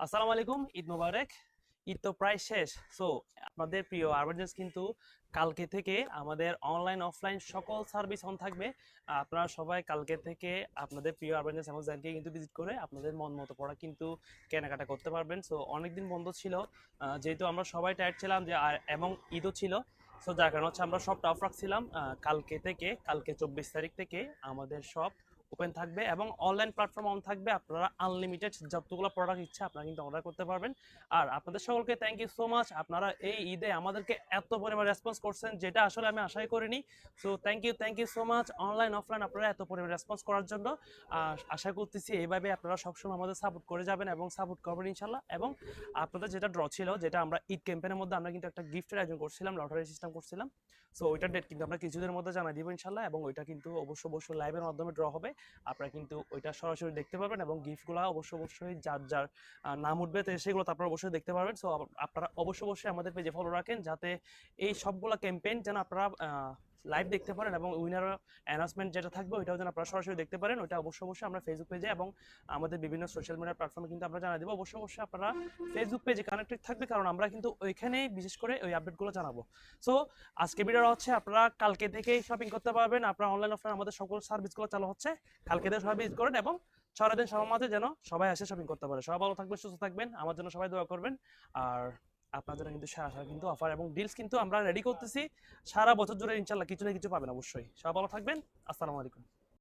আসসালামু আলাইকুম, ঈদ মোবারক। ঈদ তো প্রায় শেষ। সো আপনাদের প্রিয় আরবানজেন্স কিন্তু কালকে থেকে আমাদের অনলাইন অফলাইন সকল সার্ভিস অন থাকবে। আপনারা সবাই কালকে থেকে আপনাদের প্রিয় আরবানজেন্স অ্যামাজনকে কিন্তু ভিজিট করে আপনাদের মন মতো পড়া কিন্তু কেনাকাটা করতে পারবেন। সো অনেকদিন বন্ধ ছিল, যেহেতু আমরা সবাই টায়ার্ড ছিলাম যে এবং ঈদও ছিল। সো যার কারণে হচ্ছে আমরা সবটা অফ রাখছিলাম। কালকে থেকে, কালকে 24 তারিখ থেকে আমাদের সব ওপেন থাকবে এবং অনলাইন প্ল্যাটফর্ম অন থাকবে। আপনারা আনলিমিটেড যতগুলো প্রোডাক্ট ইচ্ছা আপনারা কিন্তু অর্ডার করতে পারবেন। আর আপনাদের সকলকে থ্যাংক ইউ সো মাচ। আপনারা এই ঈদে আমাদেরকে এত পরিমাণ রেসপন্স করছেন, যেটা আসলে আমি আশাই করিনি। So thank you so much. Online offline আপনারা এত পরিমাণ রেসপন্স করার জন্য আশা করতেছি এইভাবে আপনারা সবসময় আমাদের সাপোর্ট করে যাবেন এবং সাপোর্ট করবেন ইনশাল্লাহ। এবং আপনাদের যেটা ড্র ছিল, যেটা আমরা ঈদ ক্যাম্পেনের মধ্যে আমরা কিন্তু একটা গিফটের আয়োজন করছিলাম, লটারি সিস্টেম করছিলাম। সো ওইটার ডেট কিন্তু আমরা কিছুদিনের মধ্যে জানাই দিব ইনশাল্লাহ। এবং ওইটা কিন্তু অবশ্যই লাইভের মাধ্যমে ড্র হবে। আপনারা কিন্তু ওইটা সরাসরি দেখতে পারবেন এবং গিফটগুলো অবশ্যই যার যার নাম উঠবে তো সেগুলো তো আপনারা অবশ্যই দেখতে পারবেন। সো আপনারা অবশ্যই আমাদের পেজে ফলো রাখেন, যাতে এই সবগুলো ক্যাম্পেইন যেন আপনারা লাইভ দেখতে পারেন এবং উইনার অ্যানাউন্সমেন্ট যেটা থাকবে ওইটাও যেন আপনারা সরাসরি দেখতে পারেন। ওইটা অবশ্যই আমরা ফেসবুক পেজে এবং আমাদের বিভিন্ন সোশ্যাল মিডিয়া প্ল্যাটফর্মে কিন্তু আমরা জানাই দেবো। অবশ্যই আপনারা ফেসবুক পেজে কানেক্টেড থাকবে, কারণ আমরা কিন্তু ওইখানেই বিশেষ করে ওই আপডেটগুলো জানাবো। সো আজকে ভিডিওটা হচ্ছে আপনারা কালকে থেকেই শপিং করতে পারবেন। আপনারা অনলাইন অফলাইন আমাদের সকল সার্ভিসগুলো চালু হচ্ছে। কালকে থেকে সবাই ভিজিট করেন এবং 6 দিন সবার মাঝে যেন সবাই এসে শপিং করতে পারে। সবাই ভালো থাকবেন, সুস্থ থাকবেন, আমার জন্য সবাই দোয়া করবেন। আর আপনার জন্য কিন্তু সারা সারা কিন্তু অফার এবং ডিলস কিন্তু আমরা রেডি করতেছি। সারা বছর জুড়ে ইনশাল্লাহ কিছু না কিছু পাবেন অবশ্যই। সবাই ভালো থাকবেন। আসসালামু আলাইকুম।